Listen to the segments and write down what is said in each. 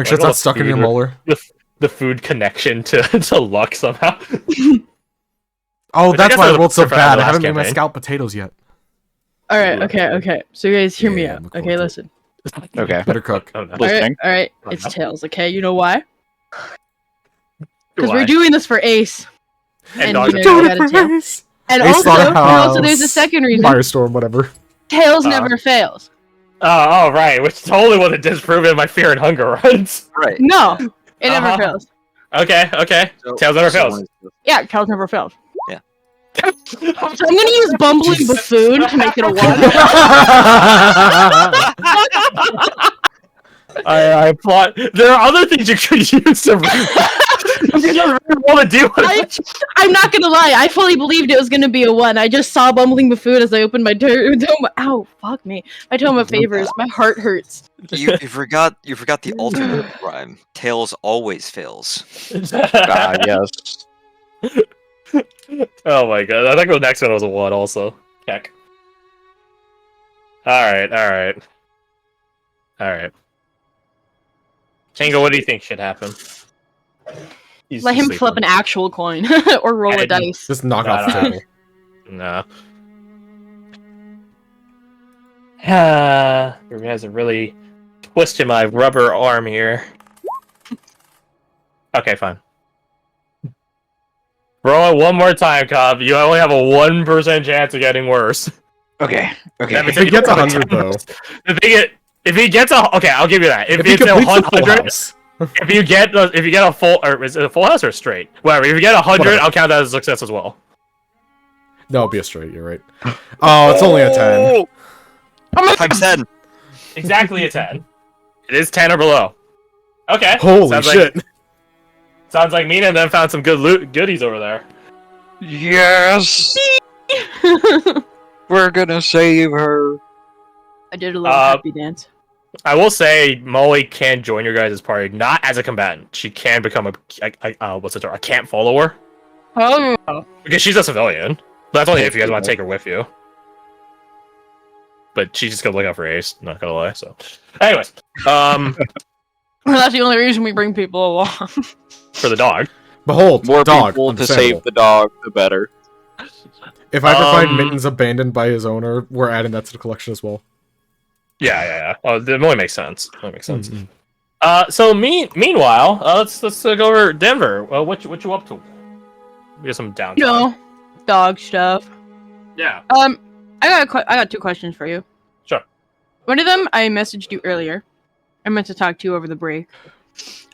Make sure it's not stuck in your molar. The food connection to luck somehow. Oh, that's why I rolled so bad. I haven't made my scalp potatoes yet. Alright, okay. So you guys hear me out. Okay, listen. Okay. Better cook. Oh, no. Alright. It's Tails, okay? You know why? Because we're doing this for Ace. And you dogs know, you gotta Tail. And also, there's a second reason. Firestorm, whatever. Tails never fails. Oh, right. Which totally would have disproven my fear and hunger runs. Right. No, it never fails. Okay. So, Tails never fails. Yeah, Tails never fails. Yeah. So I'm gonna use Bumbling Buffoon to make it a 1. I applaud. There are other things you could use to you don't really want to do it. I'm not gonna lie, I fully believed it was gonna be a 1. I just saw Bumbling Buffoon as I opened my tome. Ow, fuck me. My tome of favors. My heart hurts. You forgot the ultimate rhyme. Tails always fails. Yes. Oh my god, I think the next one was a 1 also. Heck. Alright. Tango, what do you think should happen? Let him flip an actual coin or roll a dice. Just knock off the table. No. You guys are really twisting my rubber arm here. Okay, fine. Roll it one more time, Cobb. You only have a 1% chance of getting worse. Okay. If he gets 100, though. If he gets a okay, I'll give you that. If it's a 100, if you get a full, or is it a full house or a straight? Whatever. If you get 100, I'll count that as a success as well. No, it'll be a straight. You're right. Oh, it's only a 10. Times 10. Exactly a 10. It is 10 or below. Okay. Holy shit. Sounds like Mina then found some good goodies over there. Yes. We're gonna save her. I did a little happy dance. I will say Molly can join your guys' party, not as a combatant. She can become a camp follower. Oh. Because she's a civilian. That's only if you guys want to take her with you. But she's just gonna look out for Ace, not gonna lie, so. Anyways. Well, that's the only reason we bring people along. For the dog. Behold, more dog. people to save the dog, the better. If I ever find Mittens abandoned by his owner, we're adding that to the collection as well. Yeah. Oh, that only makes sense. Mm-hmm. So meanwhile, let's go over Denver. Well, what you up to? We got some downtime. No, dog stuff. Yeah. I got 2 questions for you. Sure. One of them I messaged you earlier. I meant to talk to you over the break.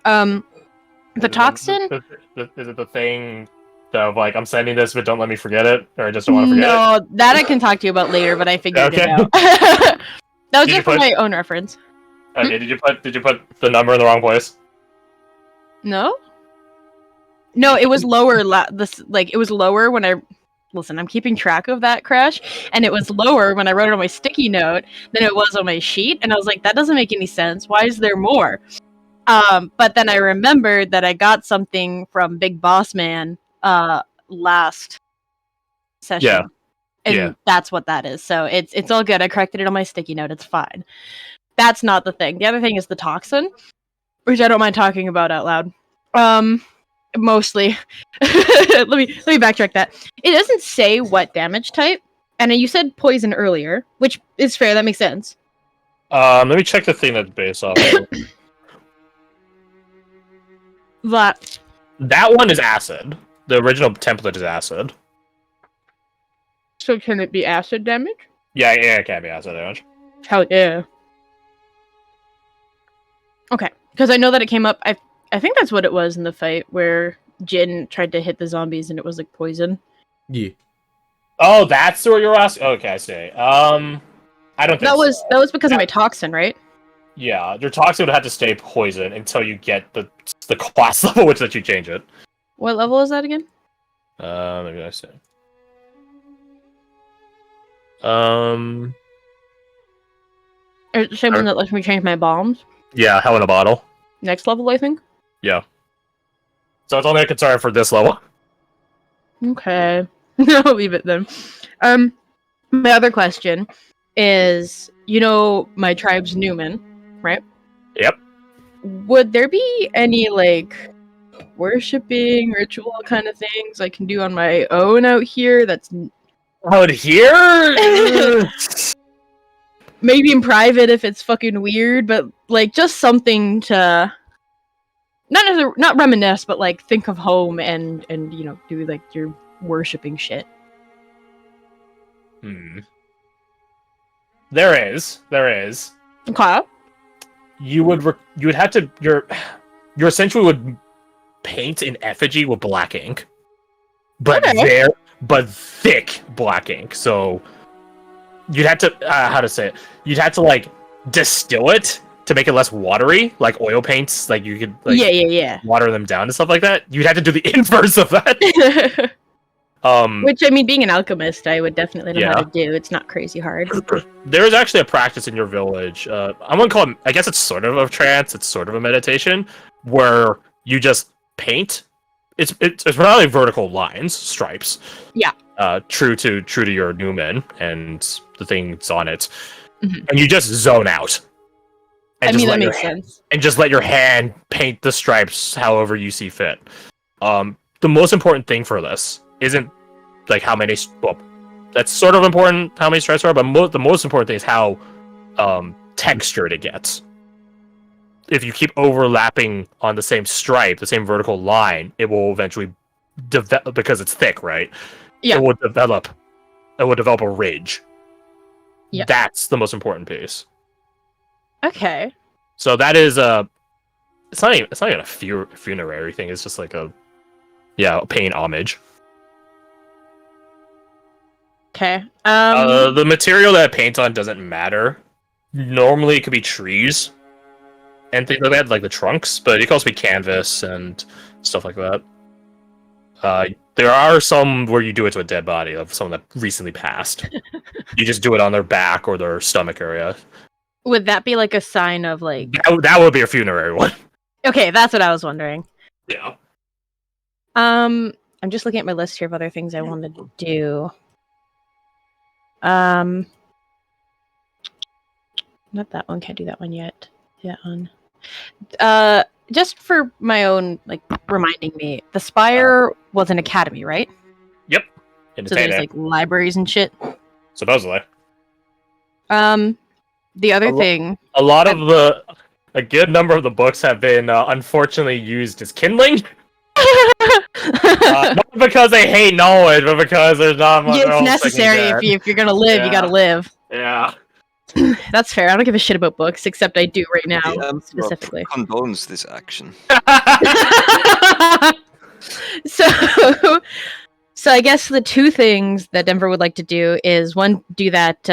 The toxin. Is it the thing of like I'm sending this, but don't let me forget it, or I just don't want to forget it? No, that I can talk to you about later. But I figured it out. That was just for my own reference. Okay, did you put the number in the wrong place? No, it was lower. It was lower when I. Listen, I'm keeping track of that, Crash, and it was lower when I wrote it on my sticky note than it was on my sheet, and I was like, that doesn't make any sense. Why is there more? But then I remembered that I got something from Big Boss Man last session. Yeah. And that's what that is. So it's all good. I corrected it on my sticky note. It's fine. That's not the thing. The other thing is the toxin, which I don't mind talking about out loud. Mostly. let me backtrack that. It doesn't say what damage type, and you said poison earlier, which is fair. That makes sense. Let me check the thing that's based off. That one is acid. The original template is acid. So can it be acid damage? Yeah, it can be acid damage. Hell yeah. Okay, because I know that it came up. I think that's what it was in the fight where Jin tried to hit the zombies and it was like poison. Yeah. Oh, that's what you're asking. Okay, I see. I don't think that was because of my toxin, right? Yeah, your toxin would have to stay poison until you get the class level which that you change it. What level is that again? Maybe I say. Or the same one that lets me change my bombs. Yeah, hell in a bottle. Next level, I think. Yeah. So it's only a concern for this level. Okay. I'll leave it then. My other question is, my tribe's Newman, right? Yep. would there be any like worshipping ritual kind of things I can do on my own out here? That's Out here? maybe in private if it's fucking weird, but like just something to not reminisce, but like think of home and you know do like your worshipping shit. There is. Okay. You would have to your essentially would paint an effigy with black ink, but Okay. but thick black ink. So you'd have to how to say it? You'd have to like distill it to make it less watery, like oil paints. Like you could like Yeah. water them down and stuff like that. You'd have to do the inverse of that. Which I mean, being an alchemist, I would definitely know how Yeah. to do. It's not crazy hard. There is actually a practice in your village. I wouldn't call it. I guess it's sort of a trance. It's sort of a meditation where you just paint. It's probably vertical lines, stripes. Yeah. True to your Newman and the things on it, Mhm. and you just zone out. And I just mean, let that your makes sense. and just let your hand paint the stripes however you see fit. The most important thing for this isn't like how many. Well, that's sort of important how many stripes are, but the most important thing is how textured it gets. If you keep overlapping on the same stripe, the same vertical line, it will eventually develop because it's thick, right? Yeah. It will develop a ridge. Yeah. That's the most important piece. Okay. So that is it's not even a funerary thing. It's just like a paying homage. Okay. The material that it paints on doesn't matter. Normally, it could be trees and things like that, like the trunks, but it can also be canvas and stuff like that. There are some where you do it to a dead body of someone that recently passed. You just do it on their back or their stomach area. Would that be like a sign of like? That would be a funerary one. Okay, that's what I was wondering. Yeah. I'm just looking at my list here of other things I wanted to do. Not that one. Can't do that one yet. That one. Just for my own like reminding me, the Spire was an academy, right? Yep. So there's like libraries and shit. Supposedly. The other thing. A lot of a good number of the books have been unfortunately used as kindling. Not because they hate knowledge, but because there's not much Yeah, else it's necessary they can get. if you're gonna live, you gotta live. Yeah. That's fair. I don't give a shit about books, except I do right now, The Emperor specifically. condones this action. So I guess the two things that Denver would like to do is one, do that.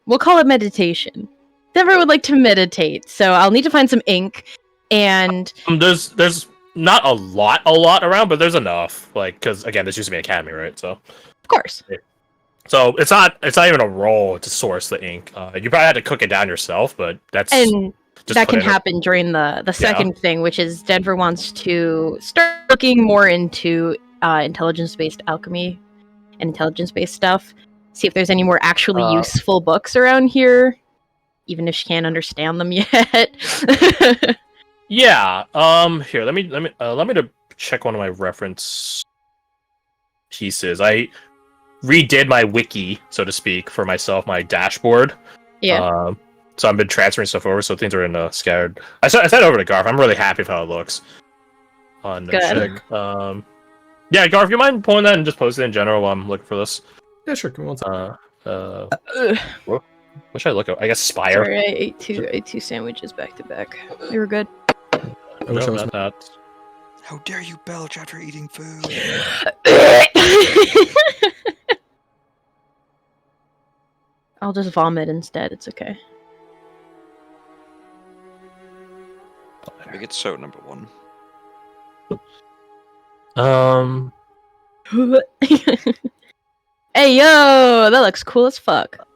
We'll call it meditation. Denver would like to meditate, so I'll need to find some ink, and There's not a lot around, but there's enough. Like, because again, this used to be an academy, right? So of course, so it's not even a role to source the ink. You probably had to cook it down yourself, but that's and just that put can in a- happen during the second thing, which is Denver wants to start looking more into intelligence-based alchemy and intelligence-based stuff. See if there's any more actually useful books around here, even if she can't understand them yet. Yeah. Here, let me to check one of my reference pieces. I redid my wiki, so to speak, for myself, my dashboard. Yeah. So I've been transferring stuff over, so things are in scattered. I sent it over to Garth. I'm really happy with how it looks. On Good. check. Yeah, Garth, you mind pulling that and just post it in general while I'm looking for this? Yeah, sure. Come on. What should I look at? I guess Spire. Sorry, I ate two sandwiches back to back. They were good. I wish I was. Not that. How dare you belch after eating food? I'll just vomit instead. It's okay. We get so number one. Hey yo, that looks cool as fuck.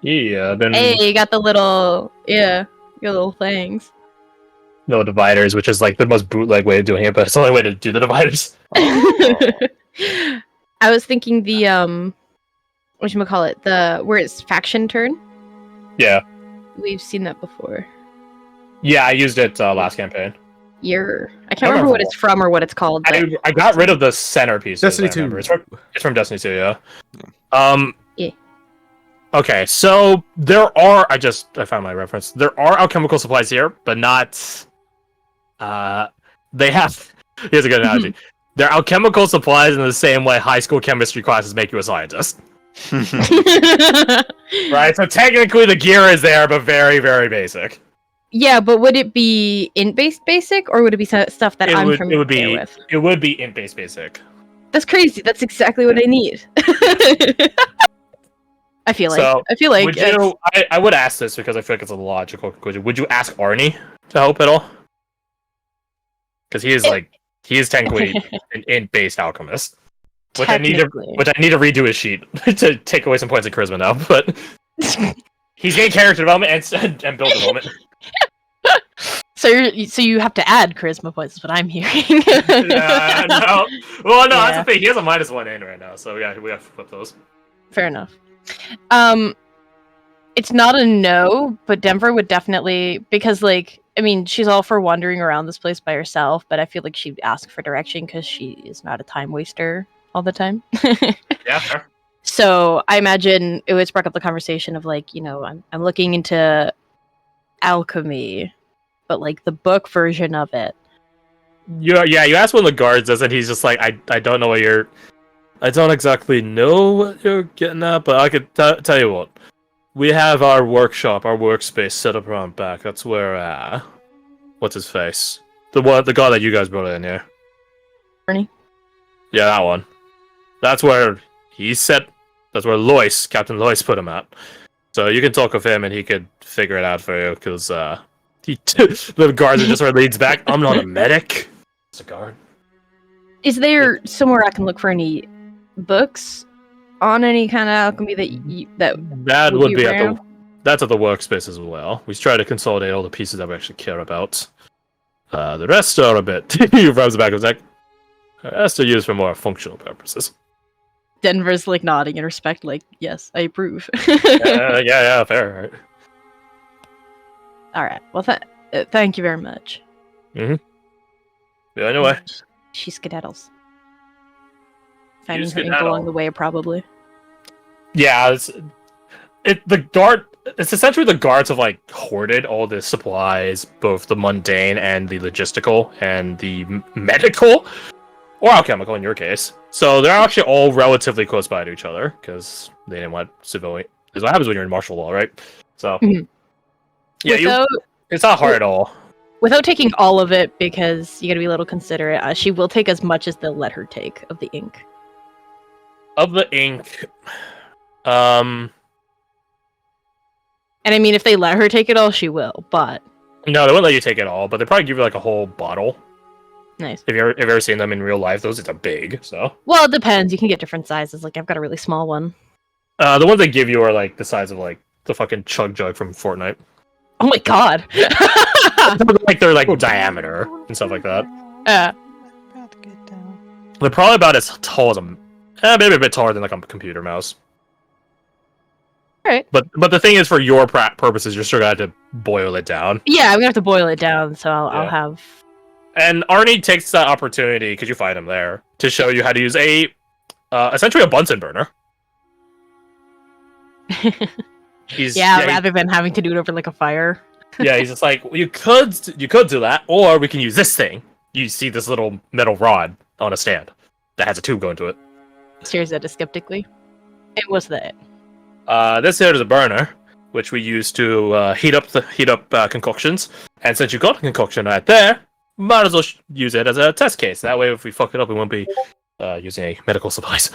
Yeah, I've been Hey, you got the little your little things. no dividers, which is like the most bootleg way of doing it, but it's the only way to do the dividers. I was thinking the whatchamacallit, the where it's faction turn. Yeah. We've seen that before. Yeah, I used it last campaign. I can't I remember remember what it's from or what it's called. But I got rid of the centerpiece. Destiny I remember. 2. It's from Destiny 2, yeah. Yeah. Okay, so there are. I found my reference. There are alchemical supplies here, but not. They have. Here's a good analogy. They're alchemical supplies in the same way high school chemistry classes make you a scientist. Right, so technically the gear is there, but very, very basic. Yeah, but would it be int-based basic, or would it be stuff that I'm familiar with? It would be int-based basic. That's crazy. That's exactly what I need. I feel like. Would you, I would ask this because I feel like it's a logical conclusion. Would you ask Arnie to help at all? Because he is technically an int-based alchemist. Which I need to redo his sheet to take away some points of charisma now, but he's getting character development and build development. So you have to add charisma points, is what I'm hearing. No. Well, no, that's the thing. He has a -1 in right now, so we have to flip those. Fair enough. It's not a no, but Denver would definitely, because she's all for wandering around this place by herself, but I feel like she'd ask for direction because she is not a time waster all the time. Yeah, fair. So I imagine it would spark up the conversation of I'm looking into alchemy, but the book version of it. You asked one of the guards does, and he's just like, I don't know what you're. I don't exactly know what you're getting at, but I could tell you what. We have our workshop, our workspace set up around back. That's where what's his face? The guy that you guys brought in here. Ernie? Yeah, that one. That's where he's set. That's where Captain Lois put him at. So you can talk with him and he could figure it out for you, because the guards are just where it leads back. I'm not a medic. It's a guard. Is there somewhere I can look for any books on any kind of alchemy that would be that's at the workspace as well. We try to consolidate all the pieces that we actually care about. The rest are a bit. He rubs the back of his neck. The rest are used for more functional purposes. Denver's nodding in respect, yes, I approve. Yeah, fair. Right. All right. Well, thank you very much. Yeah, anyway. She skedaddles. Finding her ink along the way, probably. Yeah, it's essentially the guards have hoarded all the supplies, both the mundane and the logistical and the medical, or alchemical in your case. So they're actually all relatively close by to each other because they didn't want civilian. Is what happens when you're in martial law, right? So yeah, it's not hard at all. Without taking all of it, because you got to be a little considerate. She will take as much as they'll let her take of the ink. Of the ink, and I mean, if they let her take it all, she will. But no, they won't let you take it all. But they probably give you a whole bottle. Nice. Have you ever seen them in real life? Those are big. So well, it depends. You can get different sizes. I've got a really small one. The ones they give you are the size of the fucking chug jug from Fortnite. Oh my god. They're diameter and stuff like that. They're probably about as tall as maybe a bit taller than a computer mouse. Alright. But the thing is, for your purposes, you're still gonna have to boil it down. Yeah, I'm gonna have to boil it down, so I'll have. And Arnie takes that opportunity, because you find him there, to show you how to use essentially a Bunsen burner. Rather than having to do it over a fire. Yeah, he's just you could do that, or we can use this thing. You see this little metal rod on a stand that has a tube going to it. Stares at it skeptically. And what's that? This here is a burner, which we use to heat up concoctions. And since you got a concoction right there, might as well use it as a test case. That way, if we fuck it up, we won't be using any medical supplies.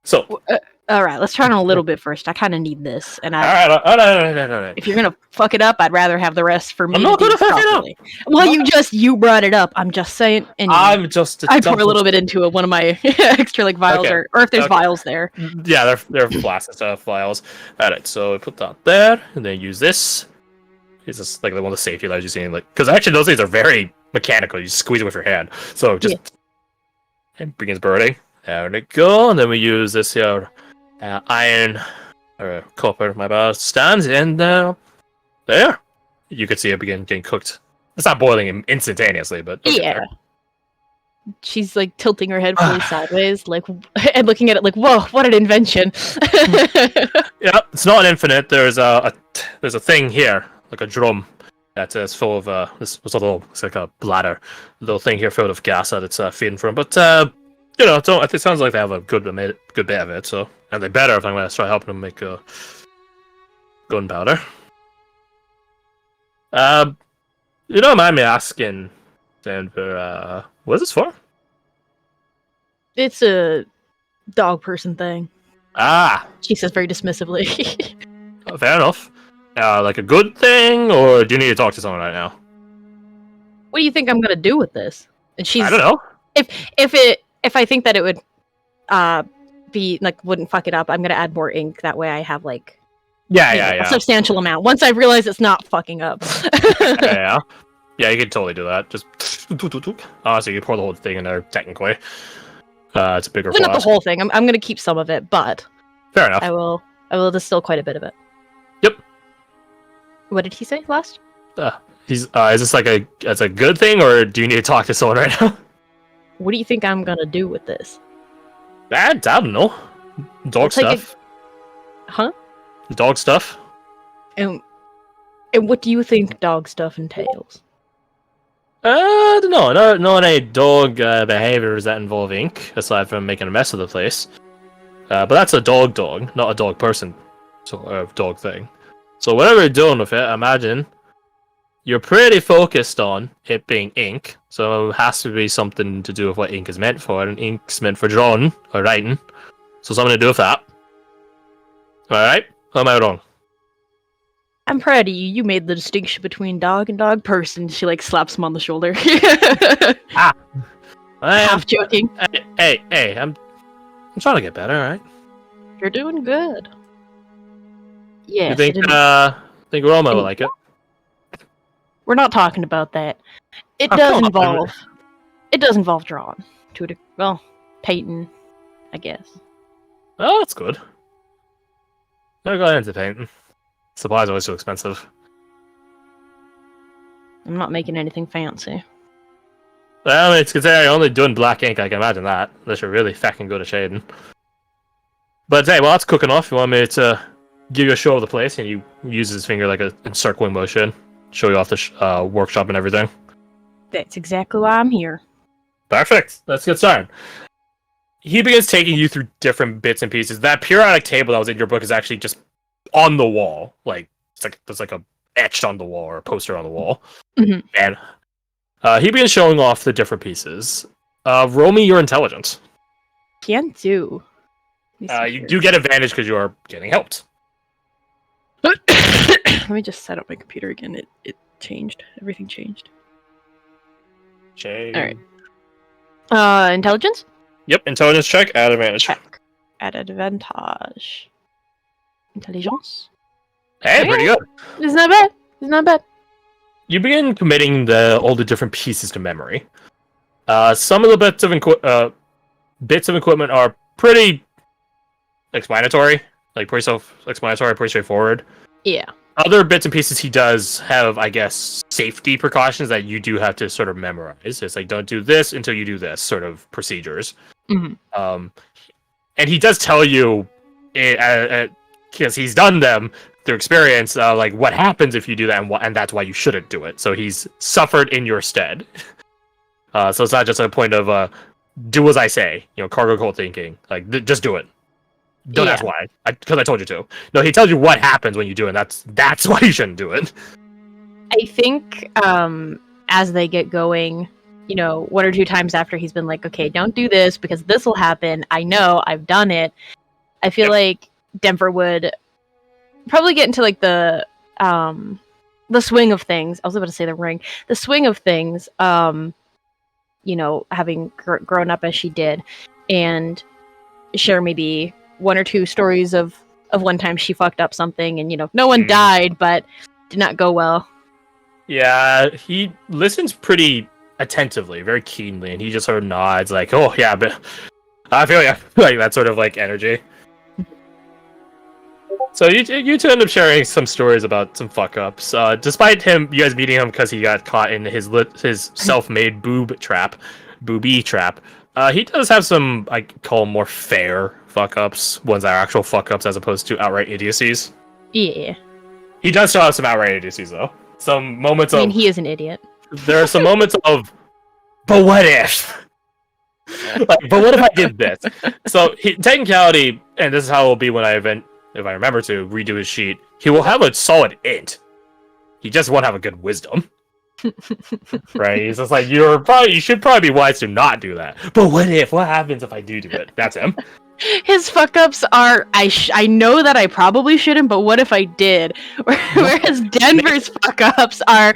So, all right, let's try on a little bit first. I kind of need this, and all right. If you're gonna fuck it up, I'd rather have the rest for me. I'm not gonna fuck it up. Well, you brought it up. I'm just saying. And I pour a little bit into one of my extra vials, okay. or if there's vials there. Yeah, they're flasks and stuff, vials. All right, so we put that there, and then use this. It's just one of the safety layers you've seen, because actually those things are very mechanical. You just squeeze it with your hand. So just and begins burning. There we go, and then we use this here iron or copper, my bad, stands, and there you could see it begin getting cooked It's not boiling instantaneously, but okay, Yeah. there. She's like tilting her head fully sideways, like, and looking at it like, "Whoa, what an invention!" Yeah, it's not infinite. There's a thing here, like a drum that is full of this was a little, it's like a bladder, little thing here filled with gas that it's feeding from. But you know, it sounds like they have a good bit of it. So, and they better if I'm gonna start helping them make gunpowder. You don't mind me asking, Denver, what is this for? It's a dog person thing. Ah, She says very dismissively. fair enough. Like a good thing, or do you need to talk to someone right now? What do you think I'm gonna do with this? And she's, I don't know. if I think that it would be like, wouldn't fuck it up, I'm gonna add more ink. That way I have like a substantial amount. Once I realize it's not fucking up. Yeah, you could totally do that. Just honestly, you pour the whole thing in there. Technically, it's a bigger Well, not the flask. whole thing. I'm gonna keep some of it, but Fair enough. I will distill quite a bit of it. Yep. What did he say last? He's is this like as a good thing, or do you need to talk to someone right now? What do you think I'm gonna do with this? I don't know. Dog It's like stuff. Huh? Dog stuff. And what do you think dog stuff entails? I don't know. Not any dog behaviors that involve ink, aside from making a mess of the place. But that's a dog, not a dog person sort of dog thing. So whatever you're doing with it, I imagine you're pretty focused on it being ink. So it has to be something to do with what ink is meant for, and ink's meant for drawing or writing. So something to do with that. Alright? Or am I wrong? I'm proud of you. You made the distinction between dog and dog person. She like slaps him on the shoulder. Half joking. Hey, I'm trying to get better, alright? You're doing good. Yes. You think think Roma will like it? We're not talking about that. It Oh, does come on. involve. It does involve drawing to a well, painting, I guess. Oh, that's good. Never got into painting. Supplies are always so expensive. I'm not making anything fancy. Well, I mean, it's considering you're only doing black ink, I can imagine that. Unless you're really fucking good at shading. But hey, while that's cooking off, you want me to give you a show of the place, and you use his finger like a encircling motion, show you off the workshop and everything. That's exactly why I'm here. Perfect. Let's get started. He begins taking you through different bits and pieces. That periodic table that was in your book is actually just on the wall. Like there's like a etched on the wall or a poster on the wall. Mhm. And he begins showing off the different pieces. Roll me your intelligence. Can do. Let me see You here. do get advantage because you are getting helped. Let me just set up my computer again. It changed. Everything changed. All right. Intelligence? Yep, intelligence check, add advantage. Check. Add advantage. Intelligence? Hey, pretty good. It's not bad. It's not bad. You begin committing all the different pieces to memory. Some of the bits of equipment are pretty explanatory, like pretty self-explanatory, pretty straightforward. Yeah. Other bits and pieces he does have, I guess, safety precautions that you do have to sort of memorize. It's like, don't do this until you do this, sort of procedures. Mhm. And he does tell you, because he's done them through experience, like what happens if you do that, and that's why you shouldn't do it. So he's suffered in your stead. So it's not just a point of do as I say, cargo cult thinking. Like just do it. Don't ask why, because I told you to. No, he tells you what happens when you do it. And that's why you shouldn't do it. I think as they get going, one or two times after he's been like, okay, don't do this because this will happen. I know, I've done it. I feel like Denver would probably get into like the swing of things. I was about to say the ring. The swing of things, having grown up as she did, and share maybe one or two stories of one time she fucked up something and, no one died, but did not go well. Yeah, he listens pretty attentively, very keenly, and he just sort of nods like, oh, yeah, but I feel like that sort of like energy. So you two end up sharing some stories about some fuck ups. Despite you guys meeting him because he got caught in his self-made booby trap. He does have some I call more fair fuck ups, ones that are actual fuck ups as opposed to outright idiocies. Yeah. He does still have some outright idiocies though. Some moments I mean, he is an idiot. There are some moments of, but what if? Like, but what if I did this? So, technicality, and this is how it will be when if I remember to redo his sheet, he will have a solid int. He just won't have a good wisdom. Right? He's just like, you should probably be wise to not do that. But what if? What happens if I do it? That's him. His fuck ups are I know that I probably shouldn't, but what if I did? Whereas Denver's fuck ups are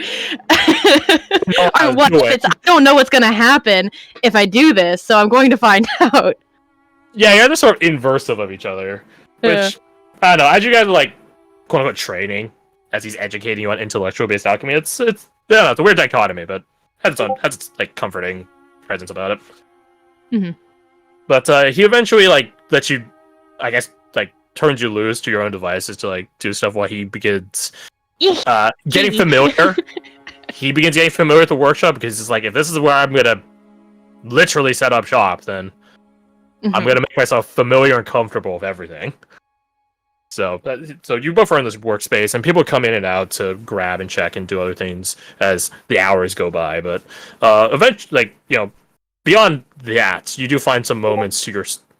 what if it's I don't know what's gonna happen if I do this, so I'm going to find out. Yeah, you're the sort of inverse of each other. Which I don't know, as you guys are like quote unquote training, as he's educating you on intellectual based alchemy, it's I don't know, it's a weird dichotomy, but has its like comforting presence about it. Mm-hmm. But he eventually like lets you, I guess, like turns you loose to your own devices to like do stuff while he begins getting familiar. He begins getting familiar with the workshop because it's like, if this is where I'm gonna literally set up shop, then I'm gonna make myself familiar and comfortable with everything. So you both are in this workspace, and people come in and out to grab and check and do other things as the hours go by. But eventually, like, you know, beyond that, you do find some moments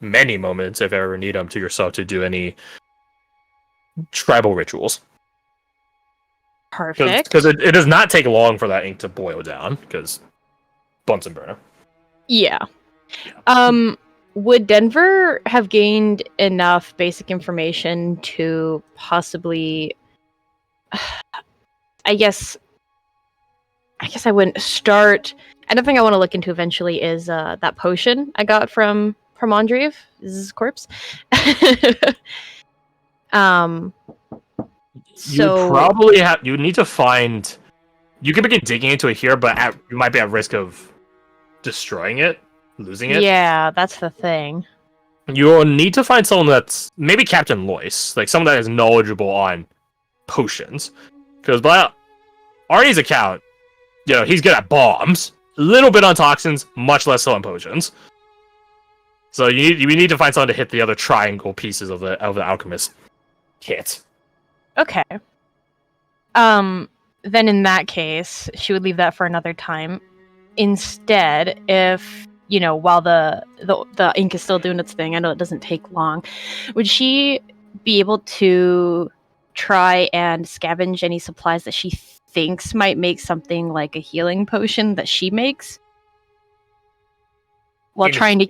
many moments, if you ever need them, to yourself to do any tribal rituals. Perfect. Because it does not take long for that ink to boil down, because Bunsen burner. Yeah. Would Denver have gained enough basic information to possibly... I guess I wouldn't start... Another thing I want to look into eventually is that potion I got from Andreev. This is his corpse. So you need to find. You can begin digging into it here, but you might be at risk of destroying it, losing it. Yeah, that's the thing. You'll need to find someone that's maybe Captain Lois, like someone that is knowledgeable on potions, because by Arnie's account, you know, he's good at bombs. A little bit on toxins, much less so on potions. So you need to find someone to hit the other triangle pieces of the alchemist kit. Okay. Then in that case, she would leave that for another time. Instead, if you know, while the ink is still doing its thing, I know it doesn't take long. Would she be able to try and scavenge any supplies that she thinks might make something like a healing potion that she makes, while trying to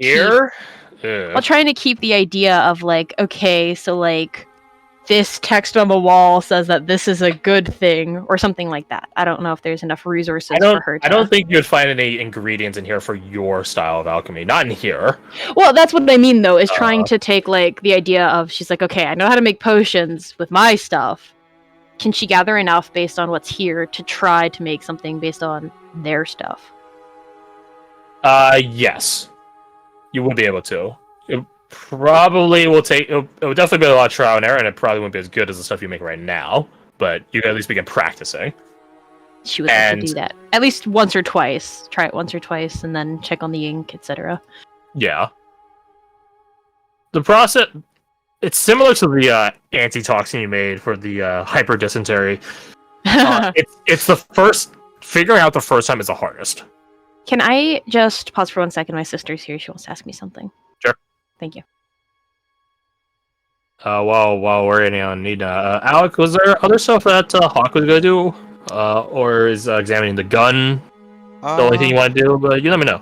keep the idea of like, okay, so like this text on the wall says that this is a good thing or something like that. I don't know if there's enough resources for her to... I don't think you'd find any ingredients in here for your style of alchemy. Not in here. Well, that's what I mean though, is trying to take like the idea of, she's like, okay, I know how to make potions with my stuff. Can she gather enough based on what's here to try to make something based on their stuff? Yes. You would be able to. It probably will take... It would definitely be a lot of trial and error, and it probably wouldn't be as good as the stuff you make right now, but you can at least begin practicing. She would have to do that. At least once or twice. Try it once or twice, and then check on the ink, etc. Yeah. The process... It's similar to the antitoxin you made for the hyperdysentery. It's the first... Figuring out the first time is the hardest. Can I just pause for 1 second? My sister's here. She wants to ask me something. Sure. Thank you. While we're waiting on Nina, Alec, was there other stuff that Hawk was going to do? Or is examining the gun the only thing you want to do? But you let me know.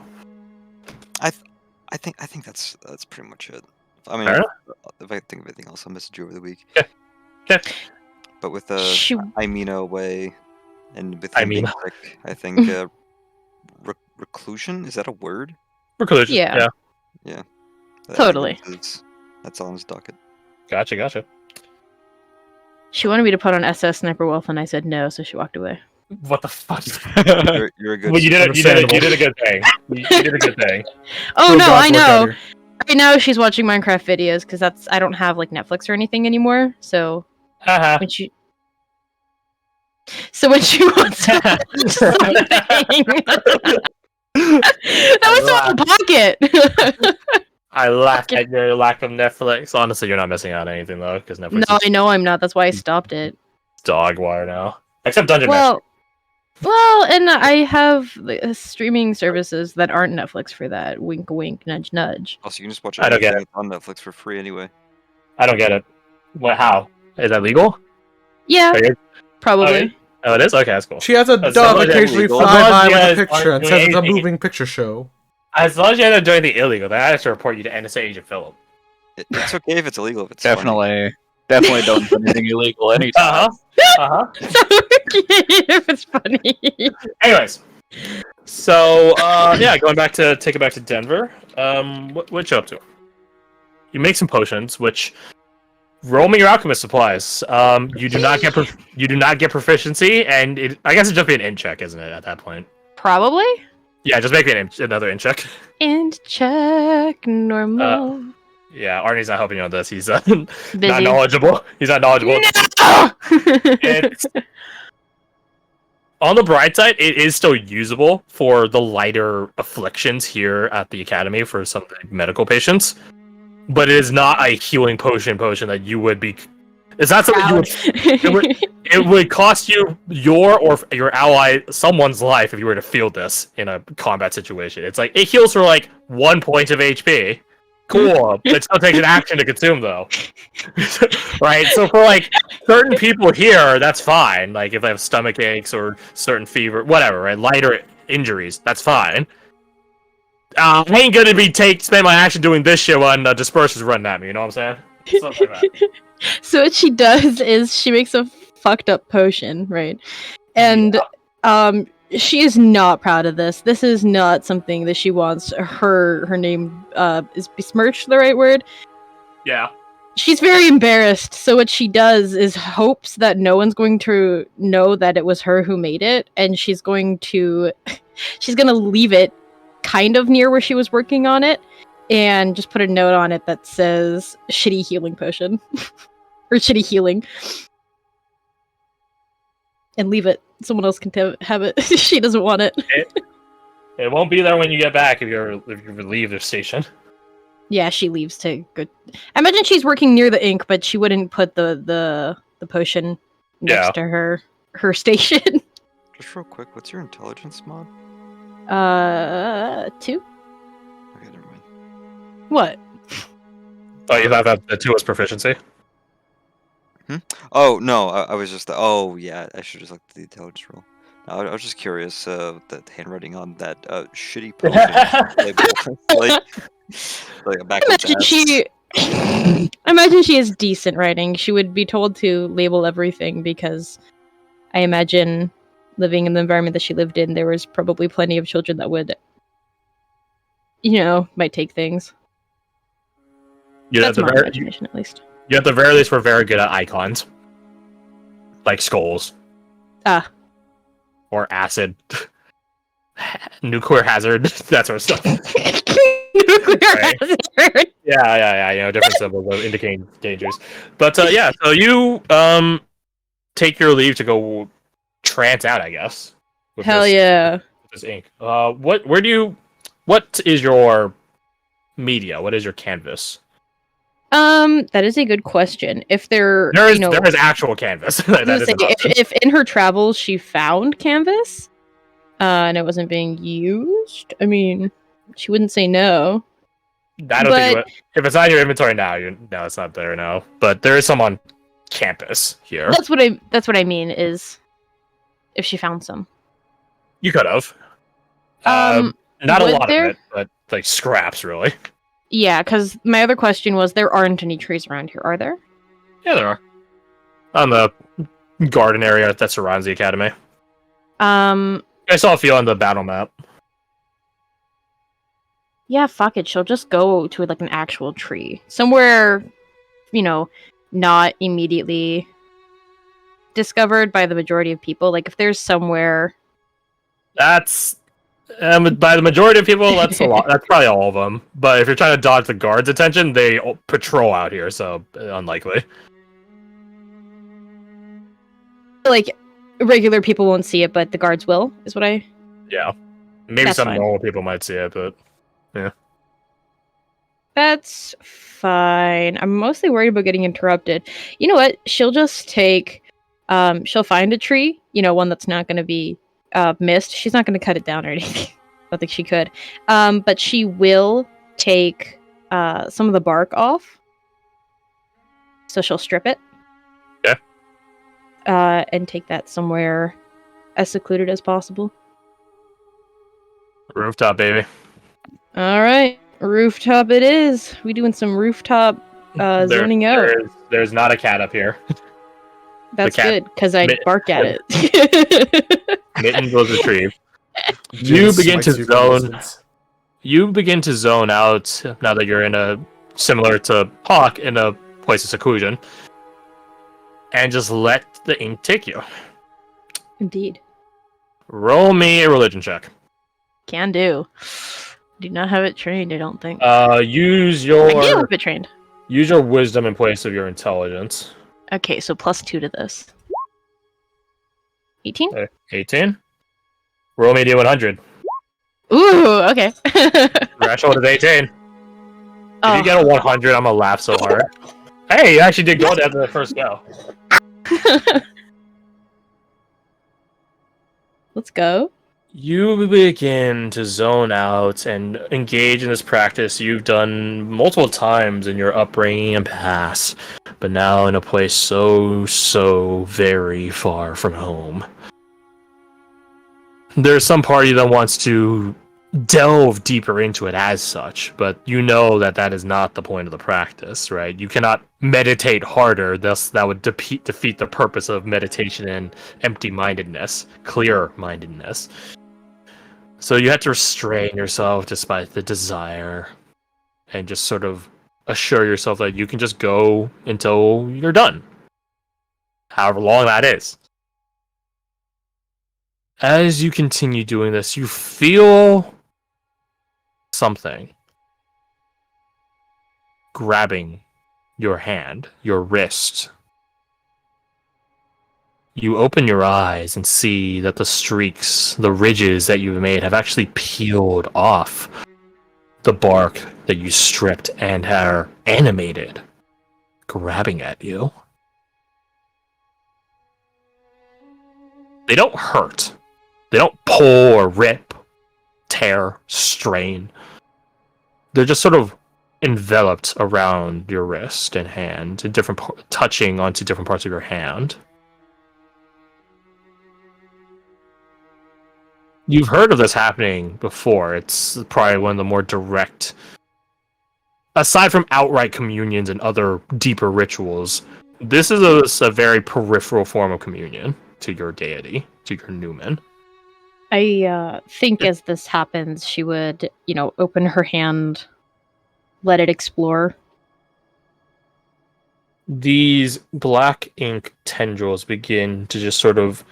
I think that's pretty much it. I mean, if I think of anything else, I'll message you over the week. Okay. But with Imina away, and with him being sick, I think reclusion, is that a word? Reclusion. Yeah. Totally. That's on his docket. Gotcha. She wanted me to put on SS Sniper Wolf, and I said no, so she walked away. What the fuck? You're a good. Well, you did a good thing. You did a good thing. Oh no, I know. Right now, she's watching Minecraft videos because I don't have like Netflix or anything anymore. So Haha. when she wants to watch something, that was so in pocket. I laughed at your lack of Netflix. Honestly, you're not missing out on anything though, because Netflix No, is I know I'm not. That's why I stopped it. dog water now. Except Dungeon Master. Well, and I have streaming services that aren't Netflix for that. Wink, wink, nudge, nudge. Also, you can just watch I don't get everything on Netflix for free anyway. I don't get it. What? How? Is that legal? Yeah, Are you- probably. Oh, it is? Okay, that's cool. She has a As dog long as occasionally illegal. fly As long by as you with a guys picture aren't and doing says it's a anything- moving picture show. As long as you end up doing the illegal, then I have to report you to NSA Agent Philip. It's okay if it's illegal. If it's funny. Definitely don't do anything illegal anytime. If it's funny. Anyways, so yeah, take it back to Denver. What you up to? You make some potions, which roll me your alchemist supplies. You do not get proficiency, and I guess it'd just be an int check, isn't it? At that point, Probably. yeah, just make me another int check. And check normal. Yeah, Arnie's not helping you on this. He's Busy. not knowledgeable. He's not knowledgeable. No! It's, on the bright side, it is still usable for the lighter afflictions here at the academy for some medical patients, but it is not a healing potion that you would be. It's not something you would. It would cost you your ally someone's life if you were to field this in a combat situation. It's like it heals for like 1 point of HP. Cool. It still takes an action to consume though. Right? So for like certain people here, that's fine. Like if they have stomach aches or certain fever, whatever, right? Lighter injuries, that's fine. I ain't gonna spend my action doing this shit when dispersers running at me, you know what I'm saying? Something like that. So what she does is she makes a fucked up potion, right? And she is not proud of this. This is not something that she wants her name is besmirched the right word? Yeah. She's very embarrassed. So what she does is hopes that no one's going to know that it was her who made it, and she's gonna leave it kind of near where she was working on it and just put a note on it that says shitty healing potion or shitty healing. And leave it. Someone else can have it. She doesn't want it. It won't be there when you get back if you leave the station. Yeah, she leaves to go. I imagine she's working near the ink, but she wouldn't put the potion next to her station. Just real quick, what's your intelligence mod? 2. Okay, never mind. What? Oh, you have the 2 as proficiency? Oh no, I was just. Oh yeah, I should just look at the intelligence roll. I was just curious. The handwriting on that shitty potion label, like a backwards I imagine she has decent writing. She would be told to label everything because I imagine living in the environment that she lived in, there was probably plenty of children that would, might take things. Yeah, That's my imagination, at least. You at the very least were very good at icons. Like skulls. Or acid. Nuclear hazard, that sort of stuff. Hazard. Yeah, different symbols of indicating dangers. But yeah, so you take your leave to go trance out, I guess. Hell yeah. With this ink. What is your media? What is your canvas? That is a good question. If there is actual canvas. If in her travels she found canvas, and it wasn't being used, I mean, she wouldn't say no. I don't think if it's not in your inventory now, no, it's not there now. But there is some on campus here. That's what I mean is, if she found some, you could have. Not a lot of it, but like scraps, really. Yeah, because my other question was, there aren't any trees around here, are there? Yeah, there are. On the garden area that surrounds the academy. I saw a few on the battle map. Yeah, fuck it. She'll just go to like an actual tree. Somewhere, not immediately discovered by the majority of people. Like if there's somewhere... That's By the majority of people, that's a lot. That's probably all of them. But if you're trying to dodge the guards' attention, they patrol out here, so unlikely. Like regular people won't see it, but the guards will. Is what I. Yeah, maybe That's some fine. normal people might see it, but That's fine. I'm mostly worried about getting interrupted. You know what? She'll just take. She'll find a tree. One that's not going to be missed. She's not going to cut it down or anything. I don't think she could. But she will take some of the bark off. So she'll strip it. Yeah. And take that somewhere as secluded as possible. rooftop, baby. All right, rooftop it is. We doing some rooftop zoning out. There's not a cat up here. That's cat- good because I Mitt- bark at it. Mittens was retrieved. Jin begin to smites you for zone. instance. You begin to zone out now that you're in a similar to Hawk in a place of seclusion, and just let the ink take you. Indeed, Roll me a religion check. can do. Do not have it trained. I don't think. Use I do your have it trained. wisdom in place of your intelligence. Okay, so +2 to this. 18. 18. Roll me a d100. Ooh, okay. Threshold is 18. If Oh. you get a 100, I'm gonna laugh so hard. Hey, you actually did good after the first go. Let's go. You begin to zone out and engage in this practice you've done multiple times in your upbringing and past, but now in a place so very far from home. There's some party that wants to delve deeper into it as such, but you know that is not the point of the practice, right? You cannot meditate harder, thus that would defeat the purpose of meditation and empty-mindedness, clear-mindedness. So you have to restrain yourself despite the desire and just sort of assure yourself that you can just go until you're done. However long that is. As you continue doing this, you feel something grabbing your hand, your wrist. You open your eyes and see that the streaks, the ridges that you've made have actually peeled off the bark that you stripped and are animated, grabbing at you. They don't hurt. They don't pull or rip, tear, strain. They're just sort of enveloped around your wrist and hand, touching onto different parts of your hand. You've heard of this happening before. It's probably one of the more direct, aside from outright communions and other deeper rituals, this is a very peripheral form of communion to your deity, to your Newman. I think as this happens, she would, open her hand, let it explore. These black ink tendrils begin to just sort of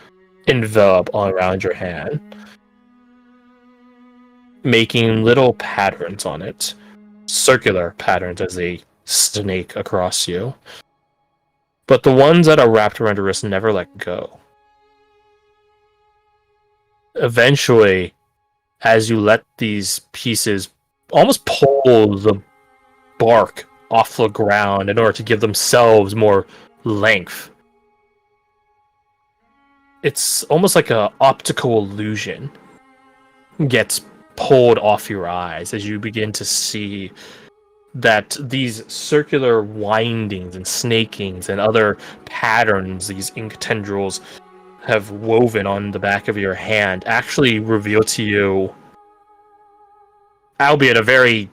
envelop all around your hand, making little patterns on it, circular patterns as they snake across you. But the ones that are wrapped around your wrist never let go. Eventually, as you let these pieces almost pull the bark off the ground in order to give themselves more length, it's almost like an optical illusion gets pulled off your eyes as you begin to see that these circular windings and snakings and other patterns these ink tendrils have woven on the back of your hand actually reveal to you, albeit a very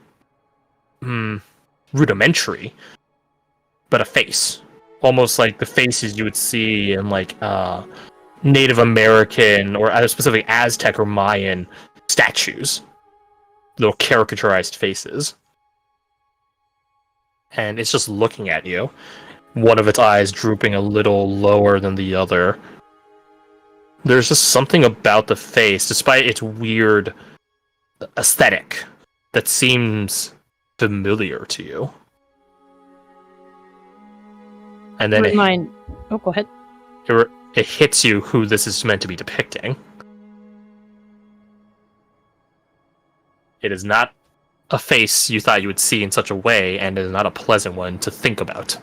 rudimentary, but a face. Almost like the faces you would see in like Native American or specifically Aztec or Mayan statues. Little caricaturized faces. And it's just looking at you. One of its eyes drooping a little lower than the other. There's just something about the face, despite its weird aesthetic that seems familiar to you. And then Remind. Oh, go ahead. it hits you who this is meant to be depicting. It is not a face you thought you would see in such a way, and it is not a pleasant one to think about.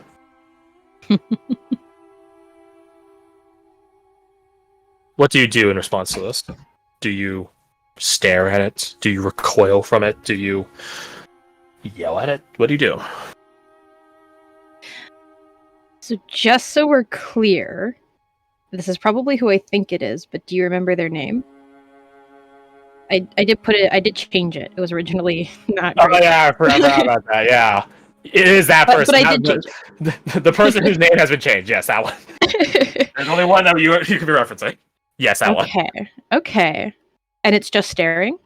What do you do in response to this? Do you stare at it? Do you recoil from it? Do you yell at it? What do you do? So just so we're clear, this is probably who I think it is, but do you remember their name? I did change it. It was originally not Oh great. yeah, I forgot about that. Yeah, it is that person. But I did change the person whose name has been changed. Yes, that one. it. There's only one that you could be referencing. Yes, that one. Okay. And it's just staring?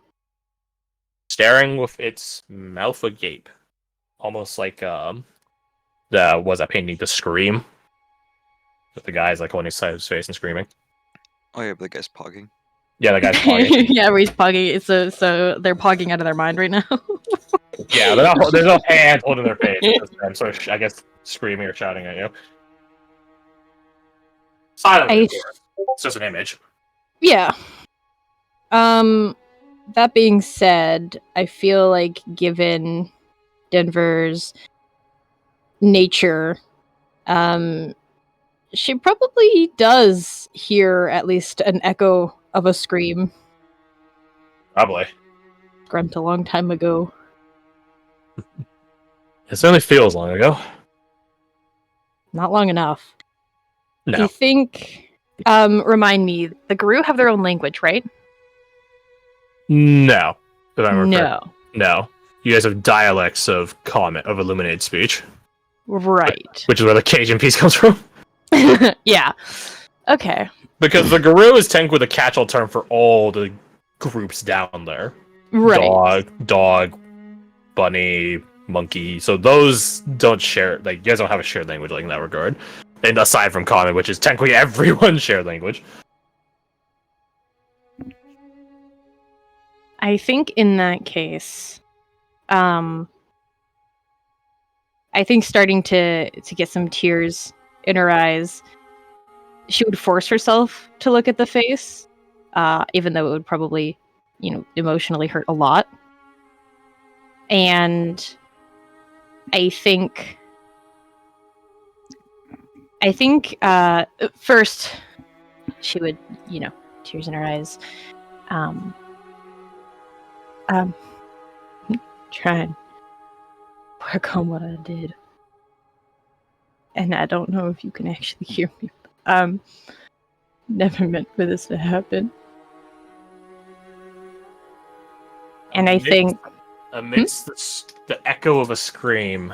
Staring with its mouth agape, almost like that painting, The Scream. With the guy's like holding his side of his face and screaming. Oh yeah, but the guy's pogging. Yeah, the guy's pogging. Yeah, where he's pogging. So they're pogging out of their mind right now. Yeah, there's no hand holding their face. I'm sort of, I guess, screaming or shouting at you. Silently, it's just an image. Yeah. That being said, I feel like given Denver's nature, she probably does hear at least an echo of a scream. Probably. Grunt a long time ago. It certainly feels long ago. Not long enough. Do No. you think... remind me, the Guru have their own language, right? No. If I remember No. correct. No. You guys have dialects of illuminated speech. Right. Which is where the Cajun piece comes from. Yeah. Okay. Because the Guru is technically the catch-all term for all the groups down there. Right. Dog, bunny, monkey. So those don't share, like, you guys don't have a shared language like in that regard. And aside from common, which is technically everyone's shared language. I think in that case, I think starting to get some tears in her eyes, she would force herself to look at the face, even though it would probably, emotionally hurt a lot. And I think first she would, tears in her eyes, try and work on what I did. And I don't know if you can actually hear me. Never meant for this to happen. And I think amidst the echo of a scream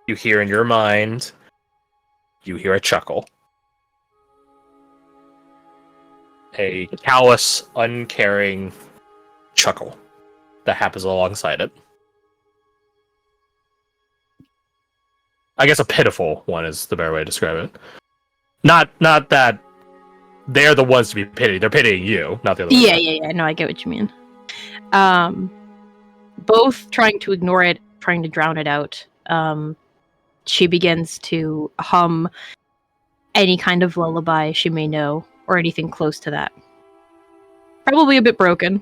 you hear in your mind, you hear a chuckle. A callous, uncaring chuckle that happens alongside it. I guess a pitiful one is the better way to describe it. Not that they're the ones to be pitied. They're pitying you, not the other way. Yeah. No, I get what you mean. Both trying to ignore it, trying to drown it out. She begins to hum any kind of lullaby she may know, or anything close to that. Probably a bit broken.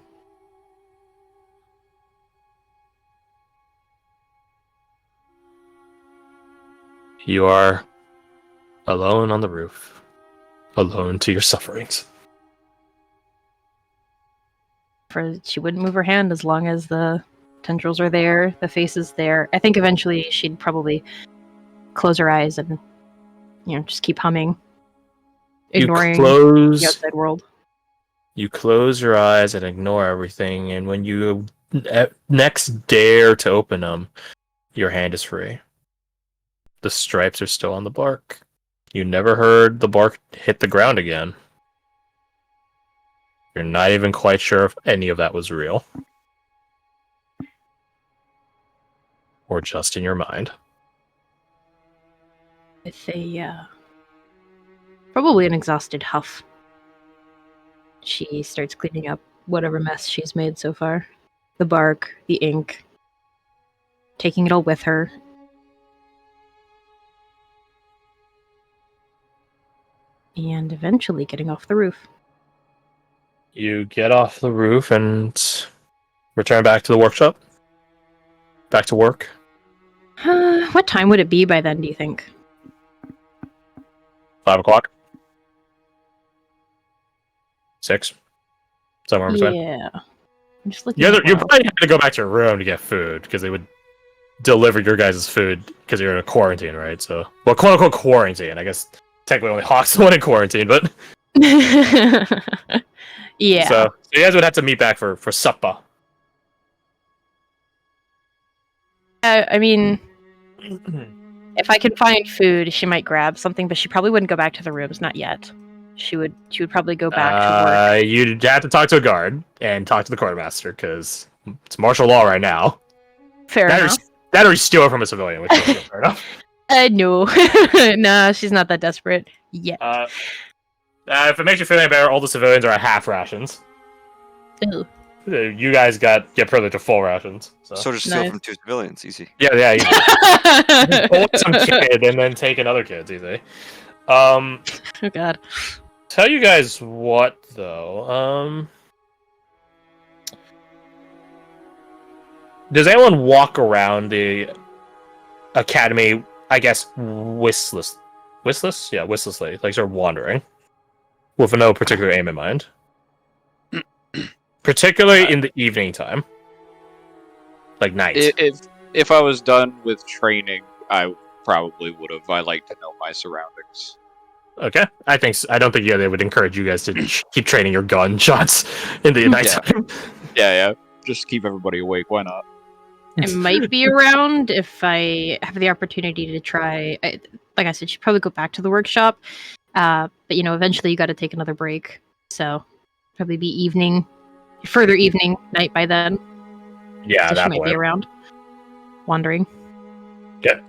You are alone on the roof, alone to your sufferings. She wouldn't move her hand as long as the tendrils are there, the face is there. I think eventually she'd probably close her eyes and, just keep humming, ignoring the outside world. You close your eyes and ignore everything, and when you next dare to open them, your hand is free. The stripes are still on the bark. You never heard the bark hit the ground again. You're not even quite sure if any of that was real. Or just in your mind. With a, probably an exhausted huff, she starts cleaning up whatever mess she's made so far. the bark, the ink, taking it all with her. And eventually getting off the roof. You get off the roof and return back to the workshop. Back to work. What time would it be by then, do you think? 5 o'clock. 6. Somewhere in between. Yeah. I'm just looking. You at what probably have to go back to your room to get food because they would deliver your guys' food because you're in a quarantine, right? So, well, quote unquote quarantine. I guess technically only Hawk's the one in quarantine, but yeah. So you guys would have to meet back for supper. I mean, if I can find food, she might grab something, but she probably wouldn't go back to the rooms. Not yet. She would probably go back to work. You'd have to talk to a guard and talk to the quartermaster because it's martial law right now. Fair enough. That or you steal it from a civilian, which is fair enough. No. Nah, she's not that desperate yet. If it makes you feel any better, all the civilians are at half rations. Ew. You guys get privilege of full rations. So just steal Nice. from 2 civilians, easy. Yeah, easy. Pull some kid and then take another kid's easy. Oh god. Tell you guys what though. Does anyone walk around the academy? I guess listlessly, like sort of wandering, with no particular aim in mind. Particularly in the evening time, like night. If I was done with training, I probably would have. I like to know my surroundings. Okay, I don't think they would encourage you guys to keep training your gunshots in the nighttime. Yeah. Just keep everybody awake. Why not? I might be around if I have the opportunity to try. Like I said, she'd probably go back to the workshop. But eventually you got to take another break. So probably be further evening, night by then. Yeah, so that she might point. be around, wandering. Yeah.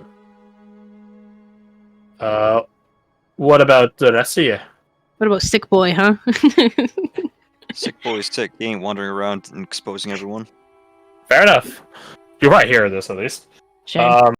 What about the rest of you? What about Sick Boy, huh? Sick boy's sick. He ain't wandering around and exposing everyone. Fair enough. You're right here, this at least. Shame.